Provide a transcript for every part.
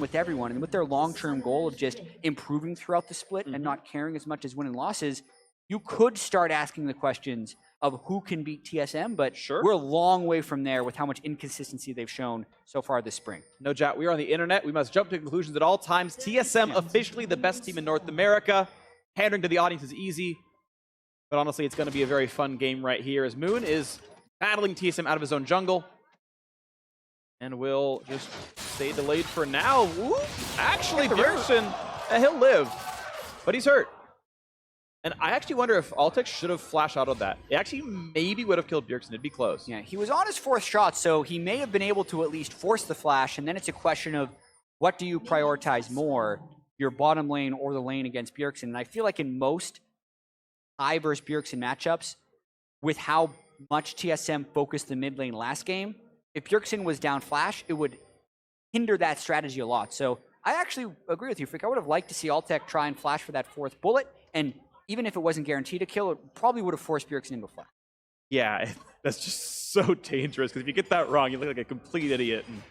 with everyone, and with their long-term goal of just improving throughout the split and not caring as much as win and losses, you could start asking the questions of who can beat TSM, but we're a long way from there with how much inconsistency they've shown so far this spring. No doubt. We are on the internet. We must jump to conclusions at all times. TSM officially the best team in North America. Pandering to the audience is easy, but honestly, it's going to be a very fun game right here as Moon is battling TSM out of his own jungle. And will just stay delayed for now. Ooh, actually, Bjergsen, he'll live, but he's hurt. And I actually wonder if Altec should have flash autoed that. It actually maybe would have killed Bjergsen. It'd be close. Yeah, he was on his 4th shot, so he may have been able to at least force the flash, and then it's a question of what do you prioritize more, your bottom lane or the lane against Bjergsen. And I feel like in most high versus Bjergsen matchups, with how much TSM focused the mid lane last game, if Bjergsen was down flash, it would hinder that strategy a lot. So I actually agree with you, Freak. I would have liked to see Altec try and flash for that 4th bullet, and even if it wasn't guaranteed a kill, it probably would have forced Bjergsen into a flash. Yeah, that's just so dangerous, because if you get that wrong, you look like a complete idiot. And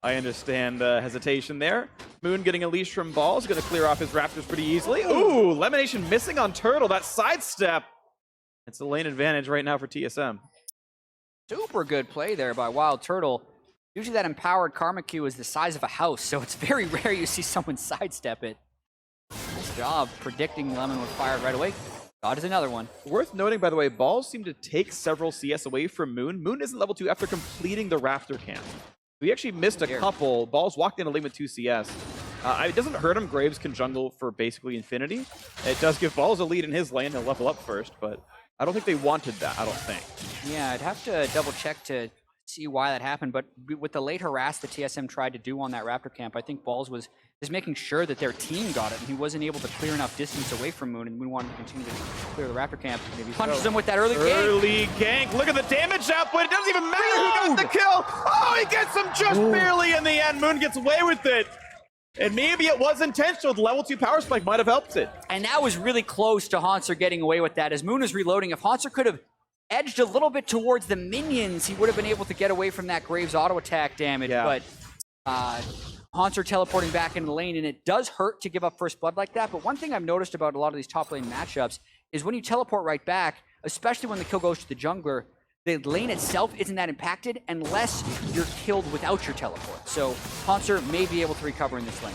I understand the hesitation there. Moon getting a leash from Balls, going to clear off his Raptors pretty easily. Ooh, Lemonation missing on Turtle, that sidestep. It's the lane advantage right now for TSM. Super good play there by Wild Turtle. Usually that empowered Karma Q is the size of a house, so it's very rare you see someone sidestep it. Nice job predicting Lemon would fire right away. God is another one. Worth noting, by the way, Balls seem to take several CS away from Moon. Moon isn't level 2 after completing the Raptor camp. We actually missed a couple. Balls walked in a lane with 2 CS. It doesn't hurt him. Graves can jungle for basically infinity. It does give Balls a lead in his lane. He'll level up first, but I don't think they wanted that, I don't think. Yeah, I'd have to double check to see why that happened, but with the late harass that TSM tried to do on that Raptor camp, I think Balls was just making sure that their team got it, and he wasn't able to clear enough distance away from Moon, and Moon wanted to continue to clear the Raptor camp. Maybe punches him with that early gank. Early gank. Look at the damage output. It doesn't even matter who got the kill. Oh, he gets him just barely in the end. Moon gets away with it. And maybe it was intentional. The level 2 power spike might have helped it. And that was really close to Haunter getting away with that. As Moon is reloading, if Haunter could have edged a little bit towards the minions, he would have been able to get away from that Graves auto attack damage. Yeah. But Haunter teleporting back into the lane, and it does hurt to give up first blood like that. But one thing I've noticed about a lot of these top lane matchups is when you teleport right back, especially when the kill goes to the jungler, the lane itself isn't that impacted unless you're killed without your teleport. So Haunter may be able to recover in this lane.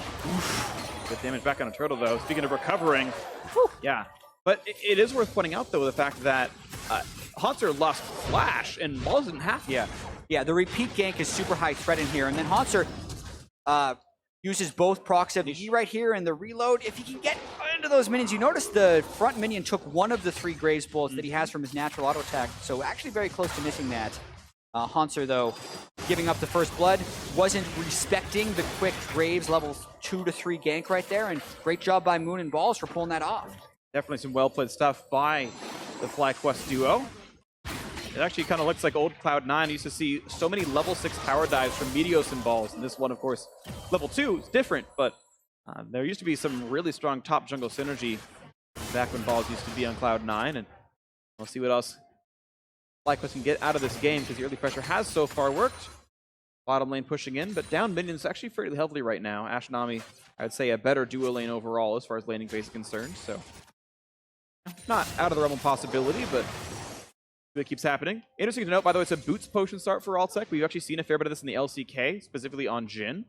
Good damage back on a Turtle, though. Speaking of recovering, yeah. But it is worth pointing out, though, the fact that Haunter lost Flash, and Balls didn't have to. Yeah, the repeat gank is super high threat in here, and then Haunter uses both procs of the E right here and the reload. If he can get into those minions, you notice the front minion took one of the 3 Graves bullets that he has from his natural auto attack, so actually very close to missing that. Haunter, though, giving up the first blood, wasn't respecting the quick Graves level 2 to 3 gank right there, and great job by Moon and Balls for pulling that off. Definitely some well-played stuff by the FlyQuest duo. It actually kind of looks like old Cloud9. Used to see so many level 6 power dives from Meteos and Balls, and this one, of course, level 2 is different, but there used to be some really strong top jungle synergy back when Balls used to be on Cloud9, and we'll see what else FlyQuest can get out of this game, because the early pressure has so far worked. Bottom lane pushing in, but down minions actually fairly healthy right now. Ashe Nami, I'd say a better duo lane overall as far as laning phase is concerned, so not out of the realm of possibility, but it keeps happening. Interesting to note, by the way, it's a Boots potion start for Altec. We've actually seen a fair bit of this in the LCK, specifically on Jhin.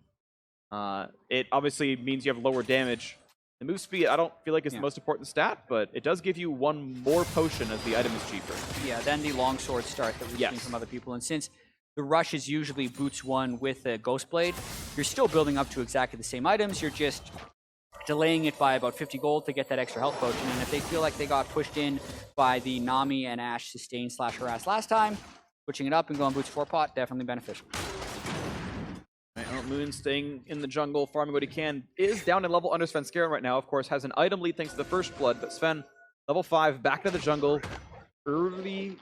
It obviously means you have lower damage. The move speed, I don't feel like is the most important stat, but it does give you 1 more potion as the item is cheaper. Yeah, then the longsword start that we've seen from other people. And since the rush is usually Boots 1 with a Ghost Blade, you're still building up to exactly the same items. You're just delaying it by about 50 gold to get that extra health potion. And if they feel like they got pushed in by the Nami and Ashe sustain / harass last time, switching it up and going Boots 4 pot, definitely beneficial. Moon staying in the jungle, farming what he can, is down in level under Svenskeren right now. Of course, has an item lead thanks to the first blood, but Sven, level 5, back to the jungle. Early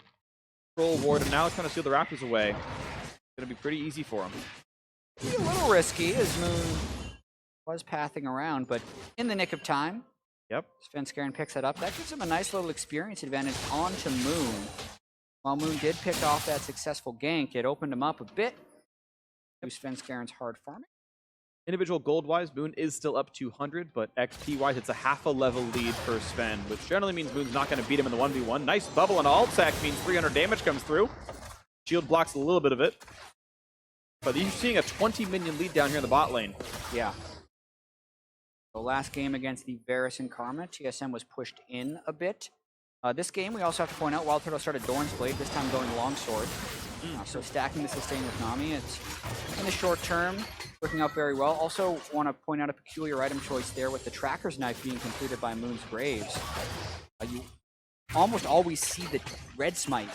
troll ward, and now it's trying to steal the Raptors away. It's going to be pretty easy for him. A little risky as Moon was pathing around, but in the nick of time, Svenskeren picks that up. That gives him a nice little experience advantage onto Moon. While Moon did pick off that successful gank, it opened him up a bit. Svenskeren's hard farming. Individual gold-wise, Moon is still up 200, but XP-wise, it's a half a level lead for Sven, which generally means Moon's not going to beat him in the 1v1. Nice bubble and alt tech means 300 damage comes through. Shield blocks a little bit of it. But you're seeing a 20 minion lead down here in the bot lane. Yeah. The last game against the Varus and Karma, TSM was pushed in a bit. This game, we also have to point out, Wild Turtle started Doran's Blade, this time going longsword. So stacking the sustain with Nami, it's in the short term working out very well. Also want to point out a peculiar item choice there with the Tracker's Knife being completed by Moon's Graves. You almost always see the red smite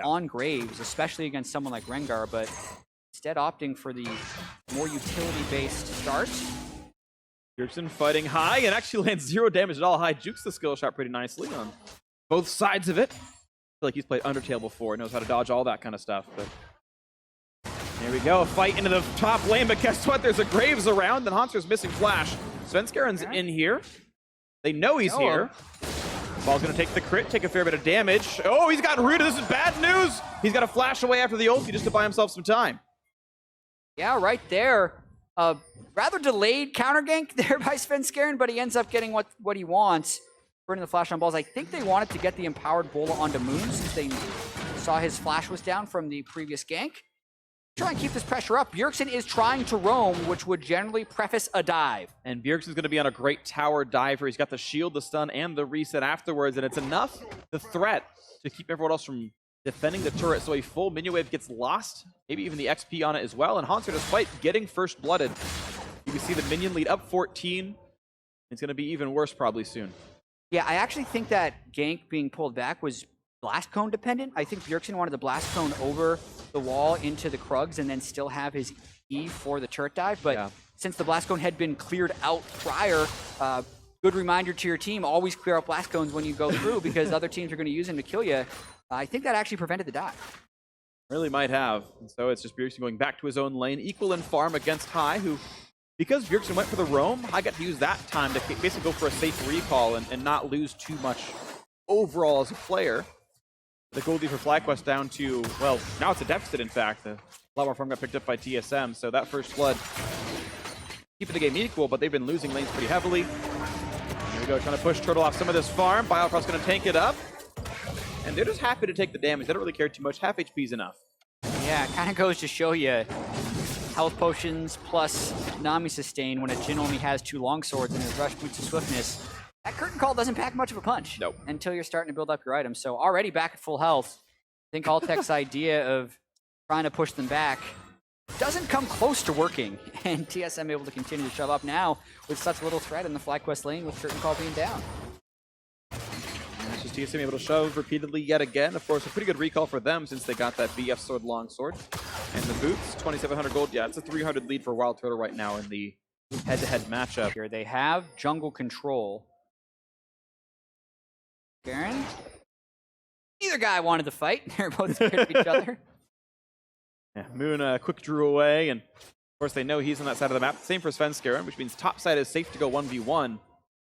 on Graves, especially against someone like Rengar, but instead opting for the more utility-based start. Bjergsen fighting high and actually lands 0 damage at all. High jukes the skill shot pretty nicely on both sides of it. I feel like he's played Undertale before, knows how to dodge all that kind of stuff. But there we go, a fight into the top lane, but guess what? There's a Graves around, and Haunter's missing flash. Svenskaren's in here. They know he's here. Ball's gonna take the crit, take a fair bit of damage. Oh, he's gotten rooted. This is bad news. He's got to flash away after the ulti just to buy himself some time. Yeah, right there. Rather delayed counter gank there by Svenskeren, but he ends up getting what he wants. Burning the flash on balls. I think they wanted to get the empowered Bola onto Moon since they saw his flash was down from the previous gank. Try and keep this pressure up. Bjergsen is trying to roam, which would generally preface a dive. And Bjergsen's going to be on a great tower diver. He's got the shield, the stun, and the reset afterwards, and it's enough, the threat, to keep everyone else from defending the turret. So a full minion wave gets lost, maybe even the XP on it as well. And Haunter, despite getting first blooded, you can see the minion lead up 14. It's going to be even worse probably soon. Yeah, I actually think that gank being pulled back was blast cone dependent. I think Bjergsen wanted the blast cone over the wall into the Krugs and then still have his E for the turret dive. But since the blast cone had been cleared out prior, good reminder to your team, always clear out blast cones when you go through because other teams are going to use them to kill you. I think that actually prevented the dive. Really might have. And so it's just Bjergsen going back to his own lane, equal in farm against High, who, because Bjergsen went for the roam, High got to use that time to basically go for a safe recall and not lose too much overall as a player. The gold lead for FlyQuest down to, well, now it's a deficit, in fact. A lot more farm got picked up by TSM, so that first blood keeping the game equal, but they've been losing lanes pretty heavily. Here we go, trying to push Turtle off some of this farm. Biocross going to tank it up. And they're just happy to take the damage. They don't really care too much. Half HP is enough. Yeah, it kind of goes to show you health potions plus Nami sustain when a Jhin only has 2 longswords and his rush boots of swiftness. That curtain call doesn't pack much of a punch until you're starting to build up your items. So already back at full health. I think Altec's idea of trying to push them back doesn't come close to working. And TSM able to continue to shove up now with such little threat in the FlyQuest lane with curtain call being down. And it's just TSM able to shove repeatedly yet again. Of course, a pretty good recall for them since they got that BF sword longsword. And the boots, 2,700 gold. Yeah, it's a 300 lead for Wild Turtle right now in the head-to-head matchup. Here they have jungle control. Garen. Neither guy wanted to fight. They're both scared of each other. Yeah, Moon quick drew away, and of course they know he's on that side of the map. Same for Svenskeren, which means top side is safe to go 1v1.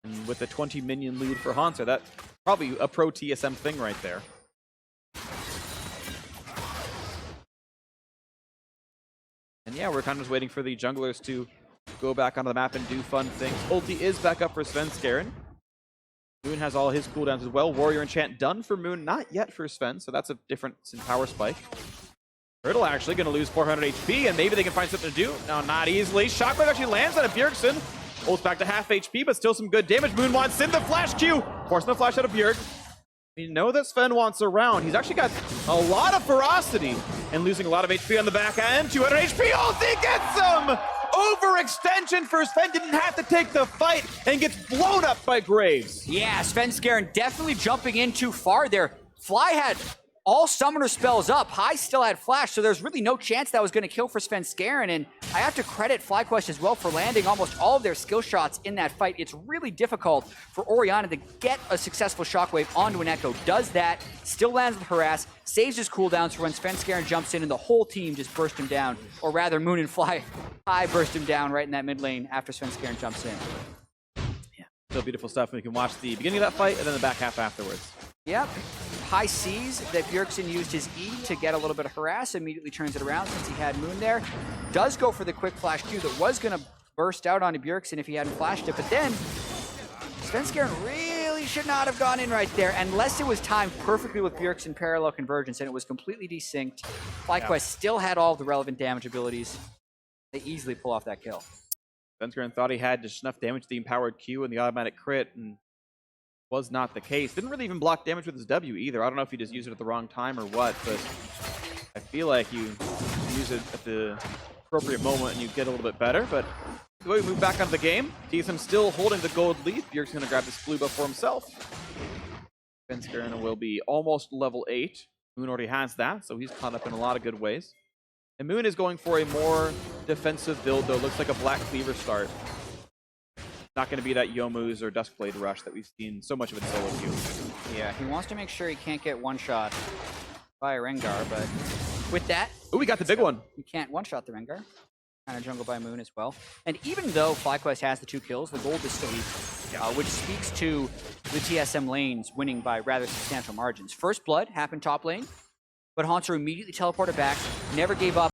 And with the 20 minion lead for Haunter, that's probably a pro TSM thing right there. And yeah, we're kind of just waiting for the junglers to go back onto the map and do fun things. Ulti is back up for Svenskeren. Moon has all his cooldowns as well. Warrior Enchant done for Moon, not yet for Sven, so that's a difference in power spike. Turtle actually going to lose 400 HP, and maybe they can find something to do. No, not easily. Shockwave actually lands on a Bjergsen. Ults back to half HP, but still some good damage. Moon wants in the flash Q. Forcing the flash out of Bjerg. We know that Sven wants around. He's actually got a lot of ferocity and losing a lot of HP on the back end. 200 HP. Ulti gets him! Overextension for Sven, didn't have to take the fight and gets blown up by Graves. Yeah, Svenskeren definitely jumping in too far there. Fly had all summoner spells up. High still had flash, so there's really no chance that was going to kill for Svenskeren. And I have to credit FlyQuest as well for landing almost all of their skill shots in that fight. It's really difficult for Orianna to get a successful shockwave onto an Echo. Does that, still lands with Harass, saves his cooldowns for when Svenskeren jumps in and the whole team just burst him down. Or rather, Moon and Fly High burst him down right in that mid lane after Svenskeren jumps in. Yeah, still beautiful stuff. We can watch the beginning of that fight and then the back half afterwards. Yep. High sees that Bjergsen used his E to get a little bit of harass, immediately turns it around since he had Moon there. Does go for the quick flash Q that was going to burst out onto Bjergsen if he hadn't flashed it. But then, Svenskeren really should not have gone in right there, unless it was timed perfectly with Bjergsen parallel convergence and it was completely desynced. FlyQuest still had all the relevant damage abilities. They easily pull off that kill. Svenskeren thought he had just enough damage to the empowered Q and the automatic crit, and was not the case. Didn't really even block damage with his W either. I don't know if he just used it at the wrong time or what, but I feel like you use it at the appropriate moment and you get a little bit better. But the way we move back onto the game, TSM still holding the gold lead. Bjerg's going to grab this blue buff for himself. Svenskeren will be almost level 8. Moon already has that, so he's caught up in a lot of good ways. And Moon is going for a more defensive build, though. Looks like a Black Cleaver start. Not going to be that Yomu's or Duskblade rush that we've seen so much of in solo queue. Yeah, he wants to make sure he can't get one-shot by a Rengar, but with that... Oh, we got the big one. You can't one-shot the Rengar. Kind of jungle by Moon as well. And even though FlyQuest has the 2 kills, the gold is still even, which speaks to the TSM lanes winning by rather substantial margins. First blood happened top lane, but Hauntzer immediately teleported back, never gave up.